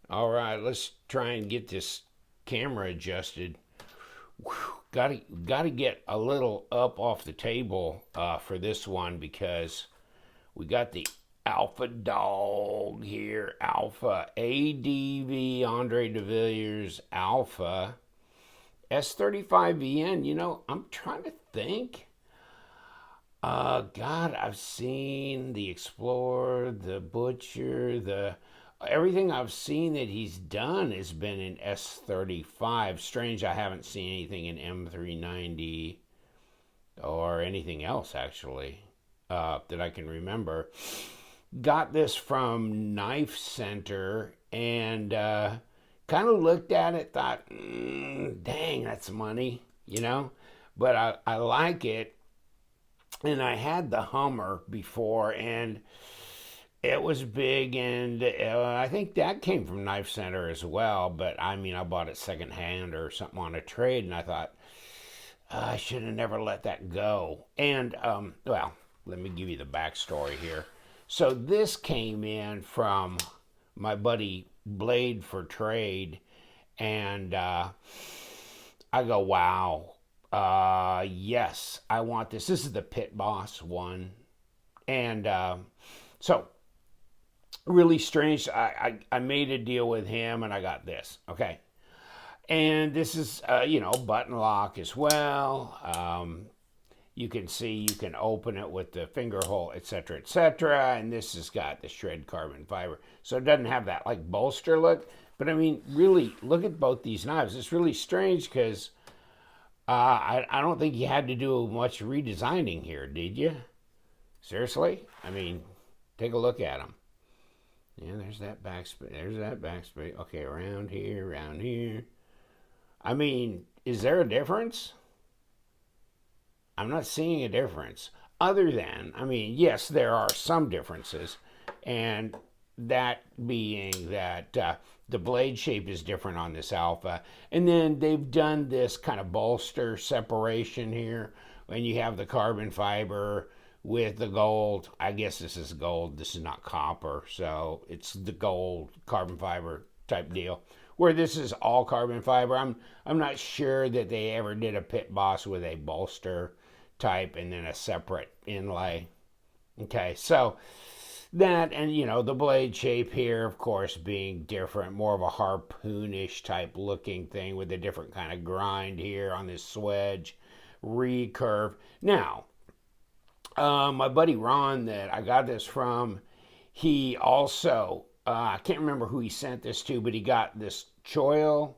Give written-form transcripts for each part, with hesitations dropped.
All right, let's try and get this camera adjusted. Whew, gotta get a little up off the table for this one because we got the Alpha dog here. Alpha ADV Andre de Villiers Alpha S35VN. I'm trying to think. God, I've seen the Explorer, the Butcher, the everything I've seen that he's done has been in S35. Strange, I haven't seen anything in M390 or anything else actually that I can remember. Got this from Knife Center and kind of looked at it, thought, dang, that's money. But I like it. And I had the Hummer before, and it was big, and I think that came from Knife Center as well. But I mean, I bought it secondhand or something on a trade, and I thought I should have never let that go. And well, let me give you the backstory here. So this came in from my buddy Blade for Trade, and I go, wow. Yes, I want this. This is the Pitboss one. And so, really strange. I made a deal with him and I got this. Okay. And this is, button lock as well. You can see you can open it with the finger hole, etc., etc. And this has got the shred carbon fiber. So it doesn't have that like bolster look. But I mean, really, look at both these knives. It's really strange because I don't think you had to do much redesigning here, did you? Seriously? I mean, take a look at them. Yeah, there's that backspace. There's that backspace. Okay, around here, around here. I mean, is there a difference? I'm not seeing a difference. Other than, I mean, yes, there are some differences. And that being that the blade shape is different on this Alpha. And then they've done this kind of bolster separation here. When you have the carbon fiber with the gold. I guess this is gold. This is not copper. So it's the gold carbon fiber type deal. Where this is all carbon fiber. I'm not sure that they ever did a Pitboss with a bolster type and then a separate inlay. Okay, so that, and the blade shape here, of course, being different, more of a harpoonish type looking thing with a different kind of grind here on this swedge recurve. Now, my buddy Ron that I got this from, he also, I can't remember who he sent this to, but he got this choil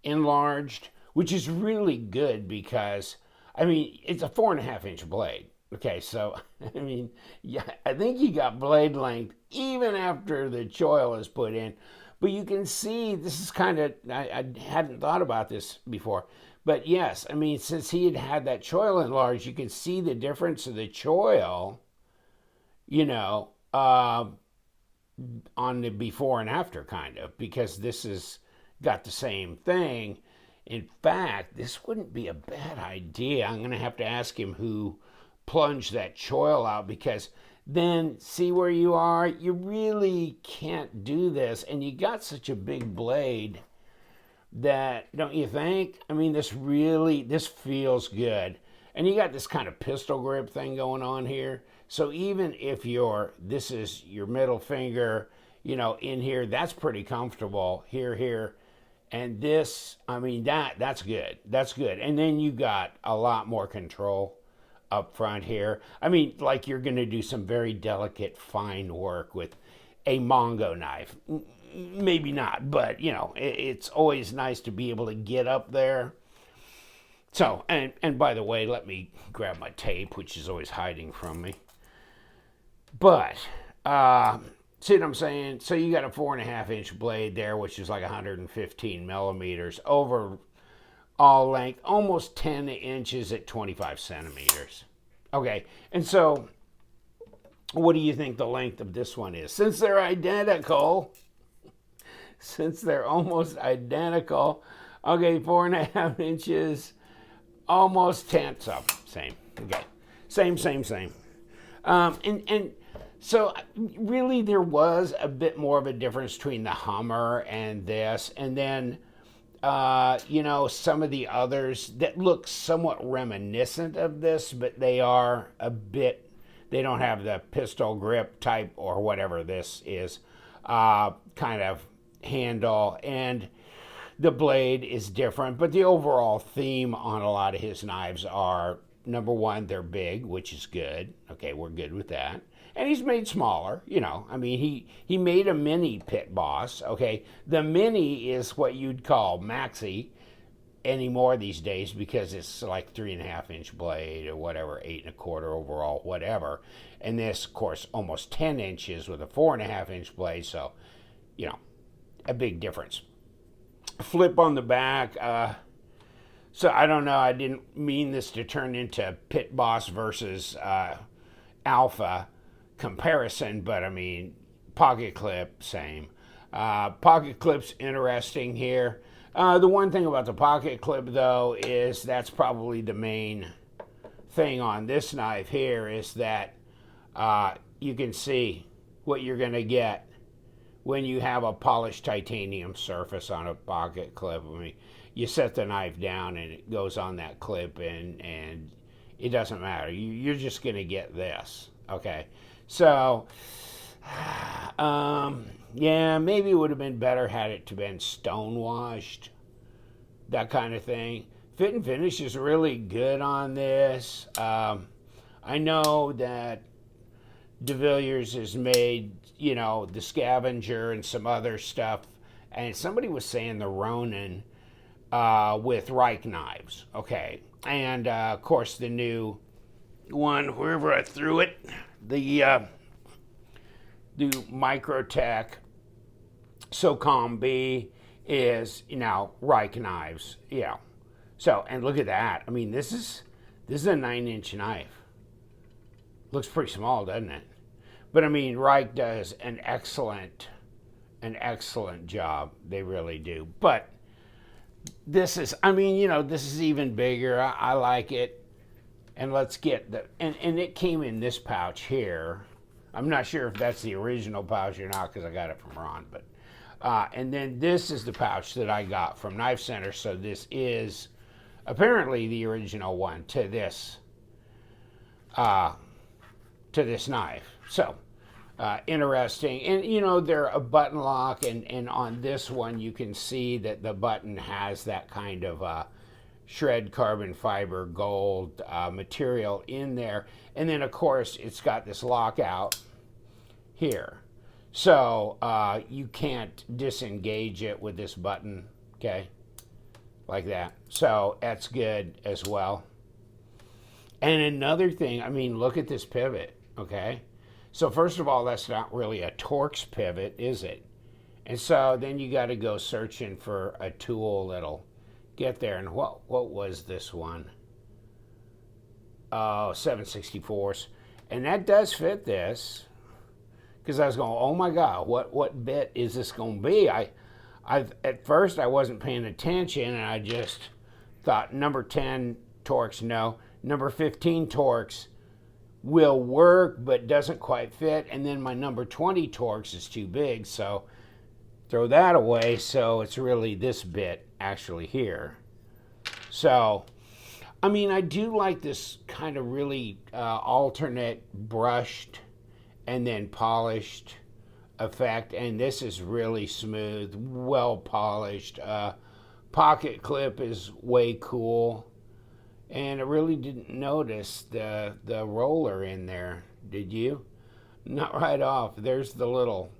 enlarged, which is really good because, I mean, it's a 4.5-inch blade. Okay, so, I mean, yeah, I think you got blade length even after the choil is put in. But you can see, this is kind of, I hadn't thought about this before. But yes, I mean, since he had that choil enlarged, you can see the difference of the choil, on the before and after kind of, because this has got the same thing. In fact, this wouldn't be a bad idea. I'm going to have to ask him who plunged that choil out, because then see where you are. You really can't do this, and you got such a big blade that, don't you think? I mean, this feels good. And you got this kind of pistol grip thing going on here. So even if this is your middle finger, in here, that's pretty comfortable. Here. And this, I mean, that's good. That's good. And then you got a lot more control up front here. I mean, like you're going to do some very delicate, fine work with a Mongo knife. Maybe not, but, it's always nice to be able to get up there. So, and by the way, let me grab my tape, which is always hiding from me. But, see what I'm saying? So you got a 4.5-inch blade there, which is like 115 millimeters over all length, almost 10 inches at 25 centimeters. Okay, and so what do you think the length of this one is? Since they're identical, since they're almost identical, okay, 4.5 inches, almost 10, so same, okay, same. And So really, there was a bit more of a difference between the Hummer and this, and then some of the others that look somewhat reminiscent of this, but they are a bit. They don't have the pistol grip type or whatever this is, kind of handle, and the blade is different. But the overall theme on a lot of his knives are, number one, they're big, which is good. Okay, we're good with that. And he's made smaller, I mean, he made a mini Pitboss. Okay, the mini is what you'd call maxi anymore these days because it's like 3.5 inch blade or whatever, 8.25 overall, whatever. And this, of course, almost 10 inches with a 4.5 inch blade. So, a big difference. Flip on the back. So I don't know. I didn't mean this to turn into Pitboss versus Alpha comparison, but I mean, pocket clip, same. Pocket clip's interesting here. The one thing about the pocket clip, though, is that's probably the main thing on this knife here is that you can see what you're going to get when you have a polished titanium surface on a pocket clip. I mean, you set the knife down and it goes on that clip, and it doesn't matter. You're just going to get this, okay? So, yeah, maybe it would have been better had it to been stonewashed, that kind of thing. Fit and finish is really good on this. I know that De Villiers has made, the Scavenger and some other stuff, and somebody was saying the Ronin with Reich knives, okay? And, of course, the new one, wherever I threw it, the Microtech SOCOM B is, Reich knives, So, and look at that. I mean, this is a 9-inch knife. Looks pretty small, doesn't it? But I mean, Reich does an excellent job. They really do. But this is, this is even bigger. I like it. And let's get and it came in this pouch here. I'm not sure if that's the original pouch or not because I got it from Ron. But and then this is the pouch that I got from Knife Center. So this is apparently the original one to this knife. So interesting. And they're a button lock, and on this one you can see that the button has that kind of shred carbon fiber gold material in there. And then of course it's got this lockout here. So you can't disengage it with this button, okay? Like that. So that's good as well. And another thing, look at this pivot, okay? So first of all, that's not really a Torx pivot, is it? And so then you got to go searching for a tool that'll get there. And what was this one? Oh, 7/64. And that does fit this. Because I was going, oh my God, what bit is this going to be? I at first I wasn't paying attention, and I just thought number 10 Torx, no. Number 15 Torx will work, but doesn't quite fit. And then my number 20 Torx is too big, so throw that away. So it's really this bit actually here. So, I do like this kind of really alternate brushed and then polished effect. And this is really smooth, well polished. Pocket clip is way cool. And I really didn't notice the roller in there, did you? Not right off. There's the little,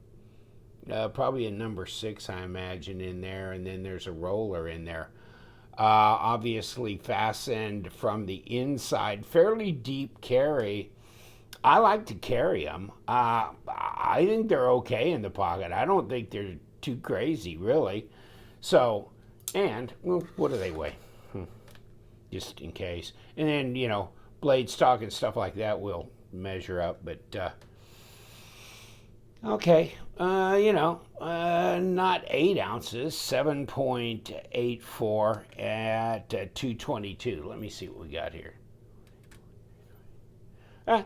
probably a number 6, I imagine, in there, and then there's a roller in there. Obviously fastened from the inside, fairly deep carry. I like to carry them. I think they're okay in the pocket. I don't think they're too crazy, really. So, and, well, what do they weigh? Just in case. And then, blade stock and stuff like that will measure up. But, okay, not 8 ounces, 7.84 at 222. Let me see what we got here.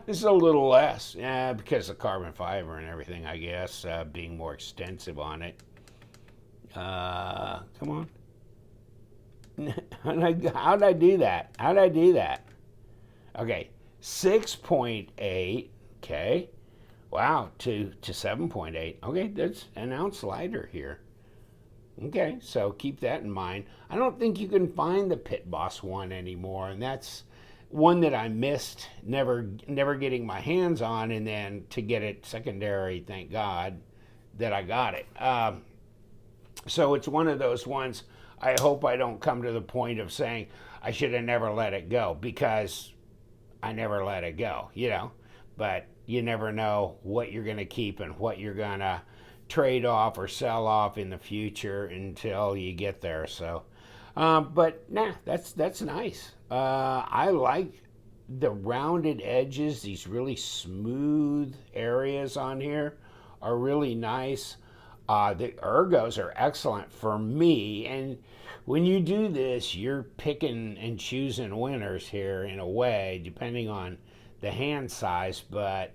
This is a little less, because of carbon fiber and everything, I guess, being more extensive on it. Come on. How'd I do that? How'd I do that? Okay, 6.8. Okay, wow, to 7.8. Okay, that's an ounce lighter here. Okay, so keep that in mind. I don't think you can find the Pitboss one anymore, and that's one that I missed, never getting my hands on, and then to get it secondary, thank God that I got it. So it's one of those ones. I hope I don't come to the point of saying I should have never let it go, because I never let it go, But you never know what you're going to keep and what you're going to trade off or sell off in the future until you get there. So, but that's nice. I like the rounded edges. These really smooth areas on here are really nice. The ergos are excellent for me. And when you do this, you're picking and choosing winners here in a way, depending on the hand size, but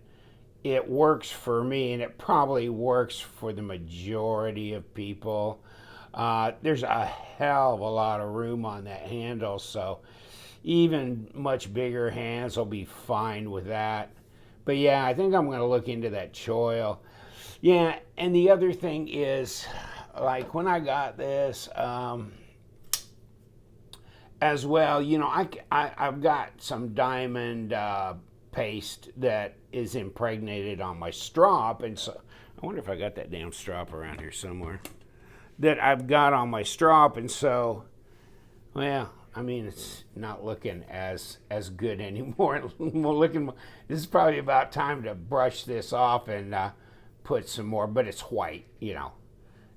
it works for me, and it probably works for the majority of people. There's a hell of a lot of room on that handle, so even much bigger hands will be fine with that. But yeah, I think I'm going to look into that choil. Yeah, and the other thing is, like when I got this, as well, I've got some diamond paste that is impregnated on my strop, and so I wonder if I got that damn strop around here somewhere that I've got on my strop, and so, well, I mean, it's not looking as good anymore. This is probably about time to brush this off and put some more, but it's white,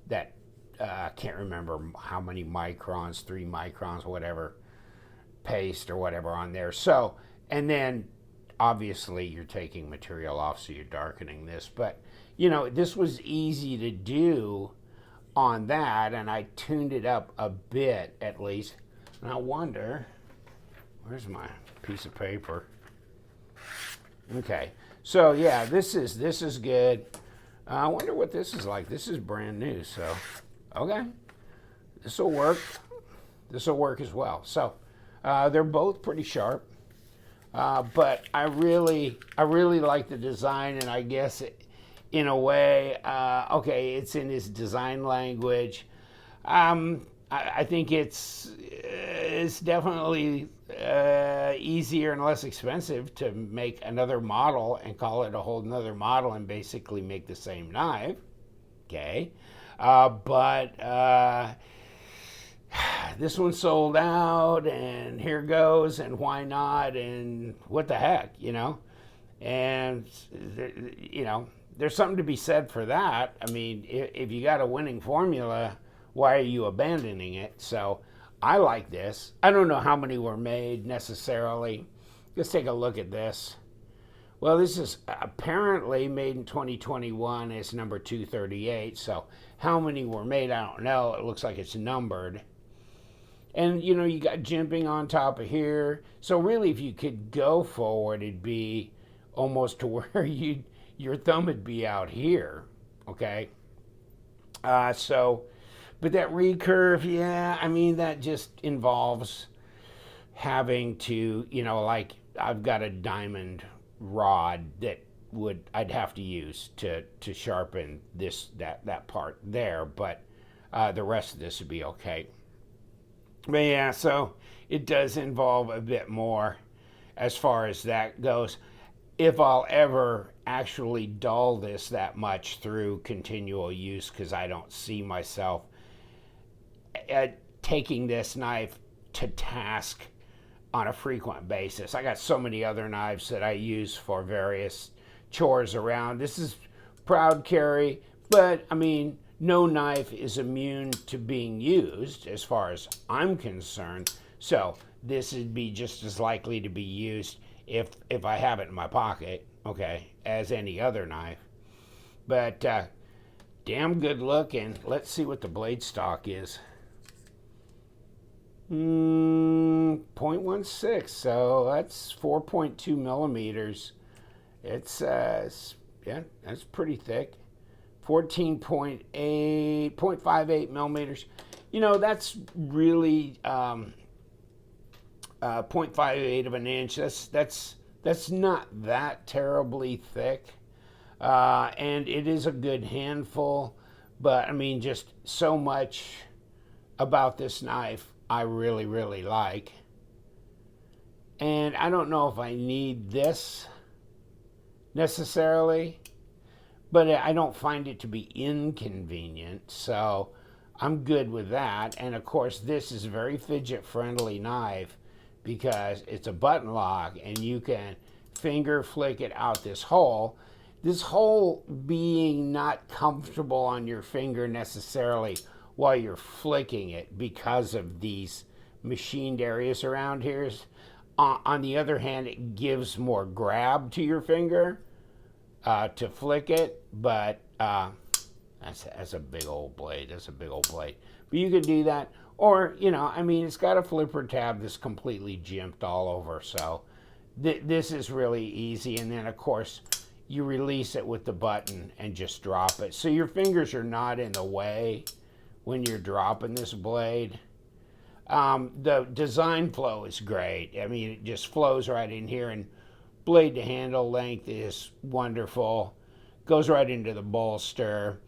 that I can't remember how many microns, 3 microns, whatever, paste or whatever on there. So, and then obviously you're taking material off, so you're darkening this. But, this was easy to do on that, and I tuned it up a bit at least. And I wonder, where's my piece of paper? Okay, so yeah, this is good. I wonder what this is like. This is brand new, so okay, this will work. This will work as well. So they're both pretty sharp, but I really like the design, and I guess in a way, okay, it's in his design language. I think it's definitely easier and less expensive to make another model and call it a whole nother model and basically make the same knife. Okay. But this one sold out, and here goes, and why not, and what the heck, And, there's something to be said for that. I mean, if you got a winning formula, why are you abandoning it? So I like this. I don't know how many were made necessarily. Let's take a look at this. Well, this is apparently made in 2021. It's number 238. So how many were made, I don't know. It looks like it's numbered. And, you got jimping on top of here. So really, if you could go forward, it'd be almost to where your thumb would be out here. Okay? But that recurve, yeah, I mean, that just involves having to, like I've got a diamond rod that I'd have to use to sharpen that part there, but the rest of this would be okay. But yeah, so it does involve a bit more as far as that goes. If I'll ever actually dull this that much through continual use, because I don't see myself taking this knife to task on a frequent basis. I got so many other knives that I use for various chores around. This is proud carry, but I mean, no knife is immune to being used as far as I'm concerned. So this would be just as likely to be used if I have it in my pocket, okay, as any other knife. But damn good looking. Let's see what the blade stock is. 0.16, so that's 4.2 millimeters. Yeah, that's pretty thick. 0.58 millimeters. You know, that's really 0.58 of an inch. That's not that terribly thick, and it is a good handful. But I mean, just so much about this knife I really, really like. And I don't know if I need this necessarily, but I don't find it to be inconvenient. So I'm good with that. And of course, this is a very fidget friendly knife because it's a button lock and you can finger flick it out this hole. This hole being not comfortable on your finger necessarily while you're flicking it because of these machined areas around here. On the other hand, it gives more grab to your finger to flick it, but that's a big old blade. That's a big old blade. But you could do that. Or, you know, I mean, it's got a flipper tab that's completely jimped all over. So this is really easy. And then, of course, you release it with the button and just drop it. So your fingers are not in the way when you're dropping this blade. The design flow is great. I mean, it just flows right in here, and blade to handle length is wonderful. Goes right into the bolster.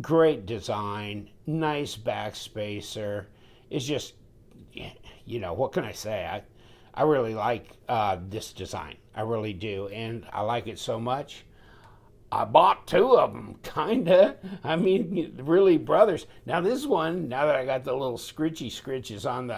Great design. Nice back spacer. It's just, you know, what can I say? I really like this design. I really do. And I like it so much, I bought two of them, kinda. I mean, really brothers. Now this one, now that I got the little scritches on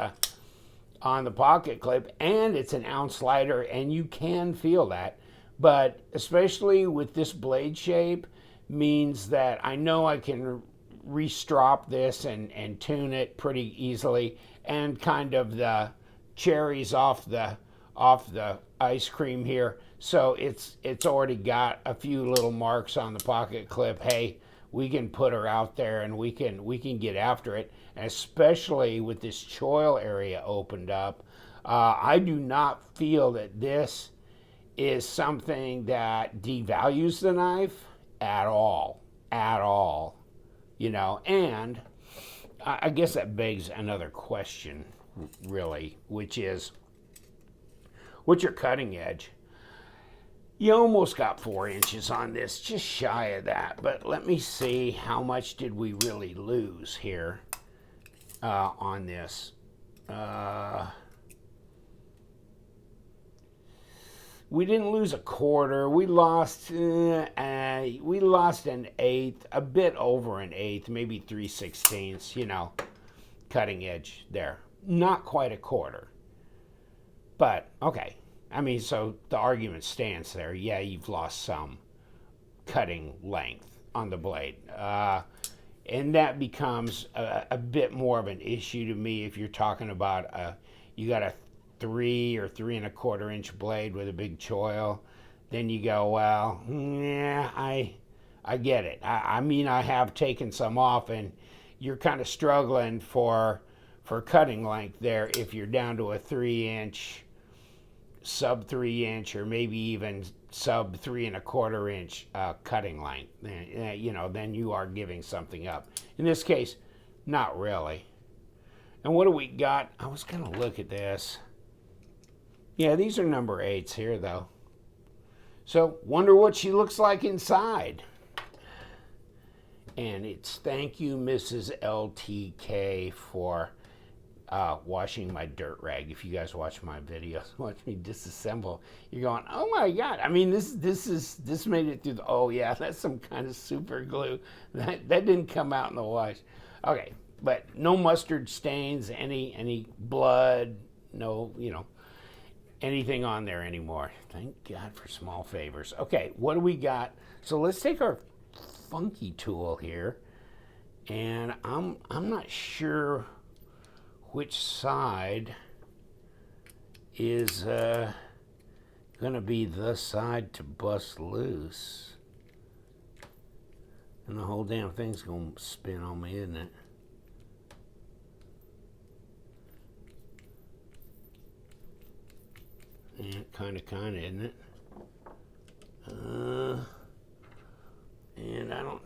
the pocket clip, and it's an ounce lighter, and you can feel that. But especially with this blade shape, means that I know I can restrop this and tune it pretty easily, and kind of the cherries off the ice cream here. So it's already got a few little marks on the pocket clip. Hey, we can put her out there and we can get after it. And especially with this choil area opened up, I do not feel that this is something that devalues the knife at all, you know. And I guess that begs another question, really, which is, what's your cutting edge? You almost got 4 inches on this, just shy of that. But let me see, how much did we really lose here on this? We didn't lose a quarter. We lost an eighth, a bit over an eighth, maybe 3/16, you know, cutting edge there. Not quite a quarter. But, okay. I mean, so the argument stands there. Yeah, you've lost some cutting length on the blade. And that becomes a bit more of an issue to me if you're talking about you got a 3 or 3 1/4 inch blade with a big choil. Then you go, well, yeah, I get it. I mean, I have taken some off, and you're kind of struggling for cutting length there if you're down to a 3 inch, sub 3 inch, or maybe even sub 3 1/4 inch cutting length. You know, then you are giving something up. In this case, not really. And what do we got? I was going to look at this. Yeah, these are number 8s here, though. So, wonder what she looks like inside. And it's thank you, Mrs. LTK, for washing my dirt rag. If you guys watch my videos, watch me disassemble, you're going, oh my God. I mean, this made it through the, oh yeah, that's some kind of super glue. That didn't come out in the wash. Okay, but no mustard stains, any blood, no, you know, anything on there anymore. Thank God for small favors. Okay, what do we got? So let's take our funky tool here, and I'm not sure which side is gonna be the side to bust loose, and the whole damn thing's gonna spin on me, isn't it? Yeah, kind of, isn't it? And I don't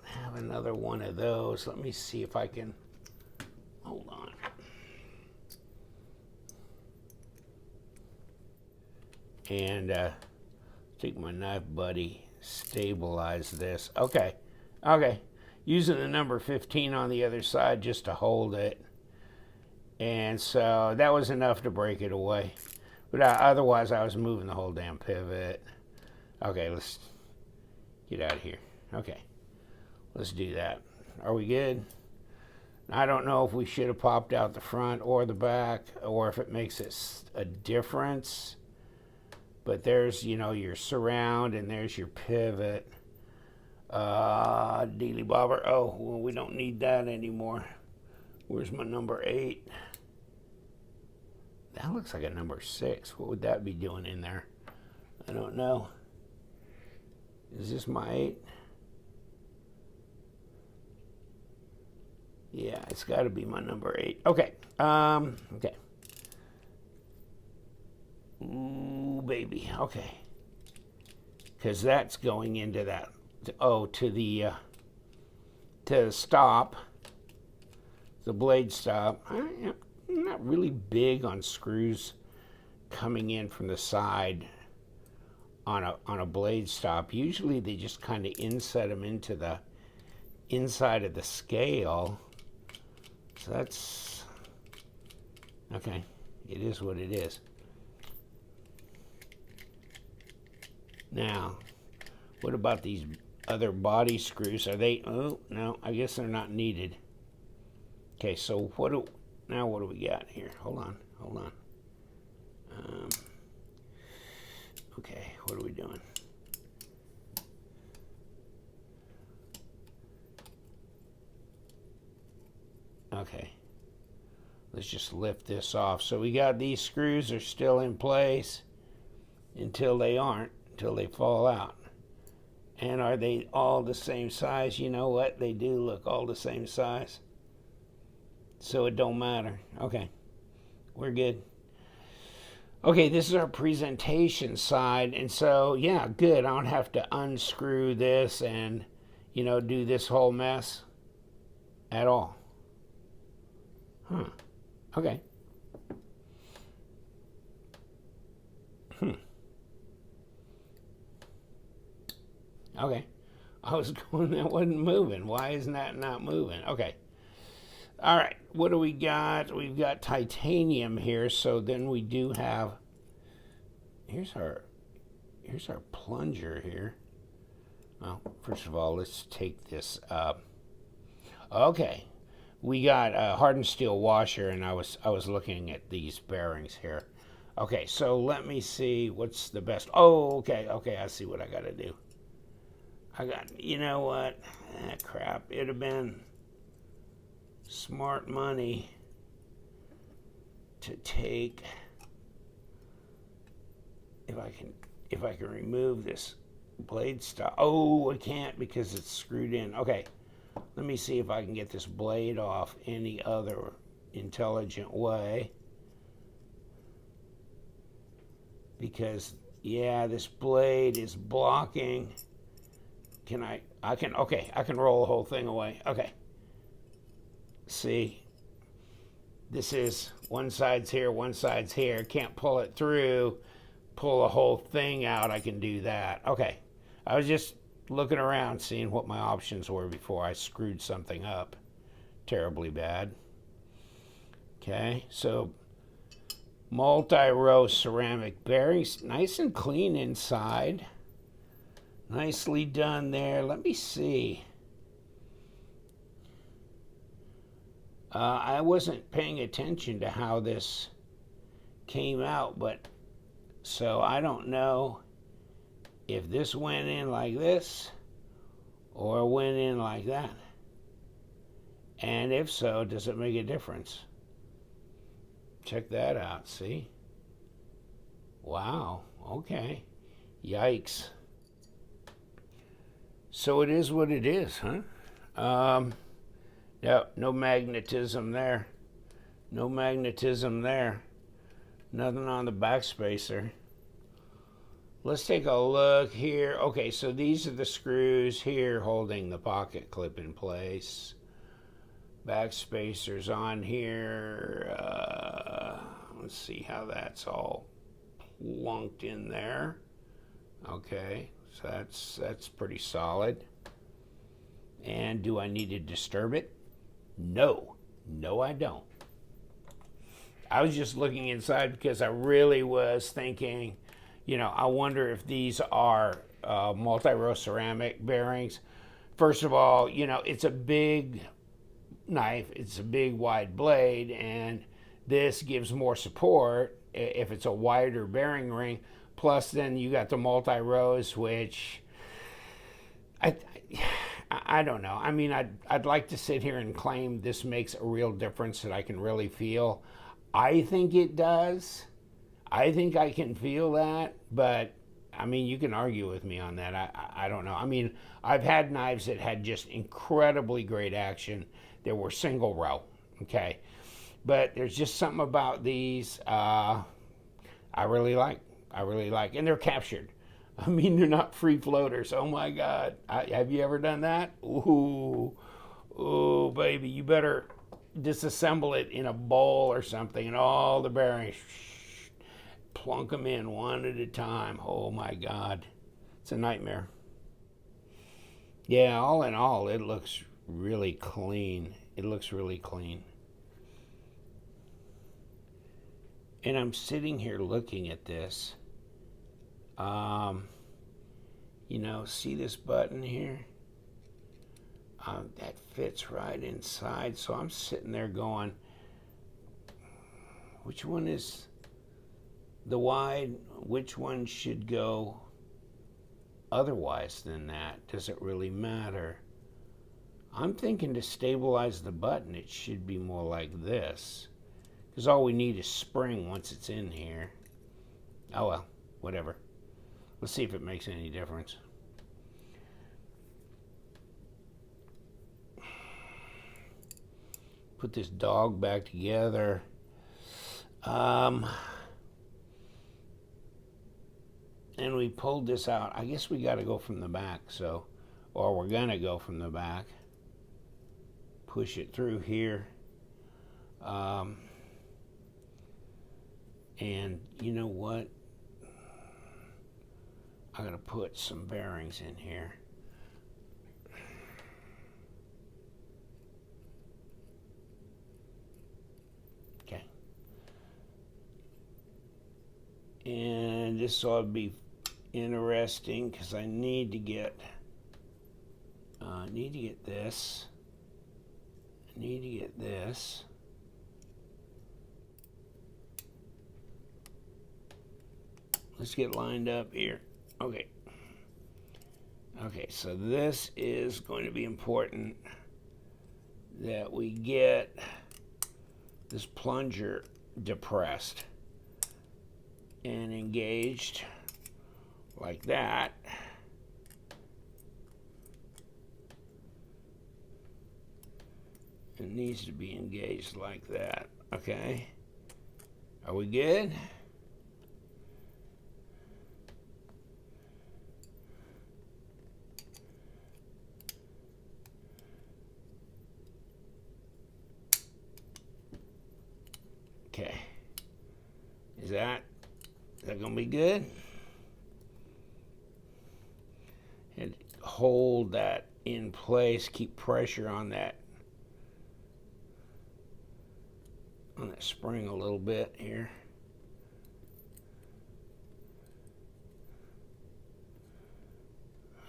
have another one of those. Let me see if I can, hold on. And take my knife buddy, stabilize this. Okay, using the number 15 on the other side just to hold it. And so that was enough to break it away. But otherwise I was moving the whole damn pivot. Okay, let's get out of here. Okay, let's do that. Are we good? I don't know if we should have popped out the front or the back, or if it makes it a difference. But there's, you know, your surround, and there's your pivot. Dealy bobber. Oh, well, we don't need that anymore. Where's my number 8? That looks like a number 6. What would that be doing in there? I don't know. Is this my 8? Yeah, it's got to be my number 8. Okay. Okay. Ooh, baby. Okay. Because that's going into that. Oh, to the stop. The blade stop. I'm not really big on screws coming in from the side on a blade stop. Usually they just kind of inset them into the inside of the scale. So that's okay. It is what it is. Now, what about these other body screws? Are they? Oh no, I guess they're not needed. Okay, so what do we got here? Hold on. Okay, what are we doing? Okay, let's just lift this off. So we got these screws are still in place until they aren't, until they fall out. And are they all the same size? You know what? They do look all the same size. So it don't matter. Okay, we're good. Okay, this is our presentation side. And so, yeah, good. I don't have to unscrew this and, you know, do this whole mess at all. Huh. Okay. Okay. I was going, that wasn't moving. Why isn't that not moving? Okay. All right. What do we got? We've got titanium here. So then we do have, here's our plunger here. Well, first of all, let's take this up. Okay. We got a hardened steel washer, and I was looking at these bearings here. Okay, so let me see what's the best. Oh, okay, I see what I got to do. You know what? Crap. It'd have been smart money to take, if I can remove this blade stop. Oh, I can't because it's screwed in. Okay. Let me see if I can get this blade off any other intelligent way. Because, yeah, this blade is blocking. I can roll the whole thing away. Okay. See, this is one side's here, one side's here. Can't pull it through, pull the whole thing out. I can do that. Okay. I was just looking around, seeing what my options were before I screwed something up terribly bad. Okay, so multi-row ceramic bearings, nice and clean inside. Nicely done there. Let me see. I wasn't paying attention to how this came out, but so I don't know if this went in like this or went in like that. And if so, does it make a difference? Check that out, see? Wow, okay. Yikes. So it is what it is, huh? Yeah, no magnetism there. No magnetism there. Nothing on the backspacer. Let's take a look here. Okay, so these are the screws here holding the pocket clip in place. Back spacers on here. Let's see how that's all plunked in there. Okay, so that's pretty solid. And do I need to disturb it? No, I don't. I was just looking inside because I really was thinking, I wonder if these are multi-row ceramic bearings. First of all, it's a big knife, it's a big wide blade, and this gives more support if it's a wider bearing ring. Plus, then you got the multi-rows, which I don't know. I mean, I'd like to sit here and claim this makes a real difference that I can really feel. I think it does. I think I can feel that, but I mean, you can argue with me on that. I don't know. I mean, I've had knives that had just incredibly great action. They were single row, okay? But there's just something about these I really like. And they're captured. I mean, they're not free floaters. Oh my God. Have you ever done that? Ooh, baby, you better disassemble it in a bowl or something, and all the bearings, plunk them in one at a time. Oh my God. It's a nightmare. Yeah, all in all, it looks really clean. It looks really clean. And I'm sitting here looking at this. See this button here? That fits right inside. So I'm sitting there going, which one is the wide? Which one should go otherwise than that? Does it really matter? I'm thinking to stabilize the button, it should be more like this. Because all we need is spring once it's in here. Oh well, whatever. Let's see if it makes any difference. Put this dog back together. And we pulled this out. I guess we got to go from the back, or we're gonna go from the back. Push it through here. And you know what? I'm gonna put some bearings in here. Okay. And this ought to be interesting because I need to get this. I need to get this. Let's get lined up here. Okay. Okay, so this is going to be important that we get this plunger depressed and engaged like that. It needs to be engaged like that. Okay. Are we good? Okay. Is that gonna be good? And hold that in place, keep pressure on that spring a little bit here.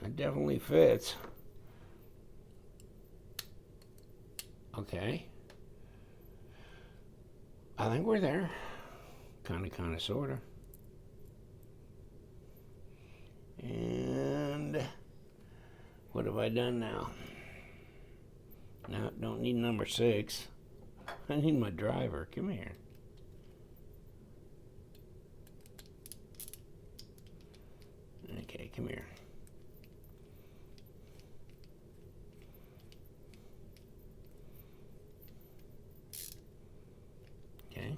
It definitely fits. Okay. I think we're there. Kind of, sort of. And what have I done now? No, don't need number 6. I need my driver. Come here. Okay, come here. Okay.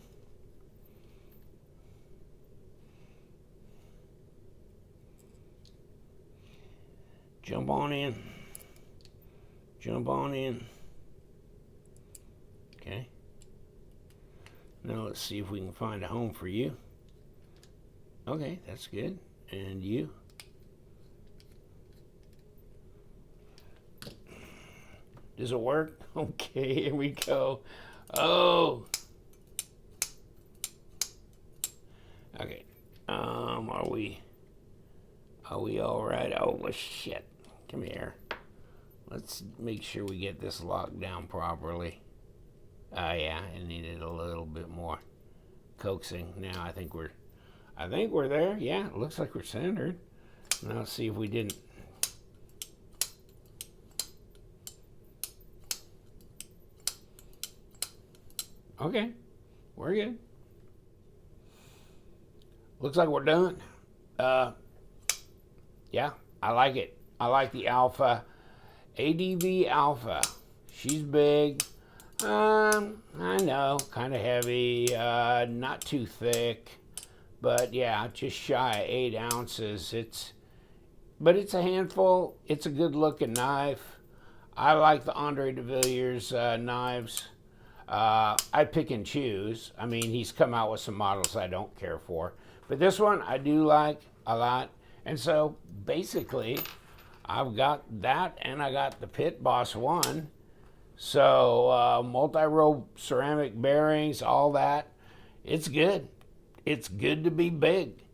Jump on in. Jump on in. Okay. Now let's see if we can find a home for you. Okay, that's good. And you? Does it work? Okay, here we go. Oh. Okay. Are we all right? Oh, well, shit. Come here. Let's make sure we get this locked down properly. Yeah, it needed a little bit more coaxing. Now I think we're there. Yeah, it looks like we're centered. Now let's see if we didn't. Okay, we're good. Looks like we're done. Yeah, I like it. I like the Alpha, ADV Alpha. She's big. I know, kind of heavy, not too thick, but yeah, just shy of 8 ounces. But it's a handful. It's a good looking knife. I like the Andre de Villiers knives. I pick and choose. I mean, he's come out with some models I don't care for, but this one I do like a lot. And so basically, I've got that, and I got the Pitboss one. So multi-row ceramic bearings, all that. It's good. It's good to be big.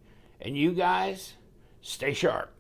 And you guys, stay sharp.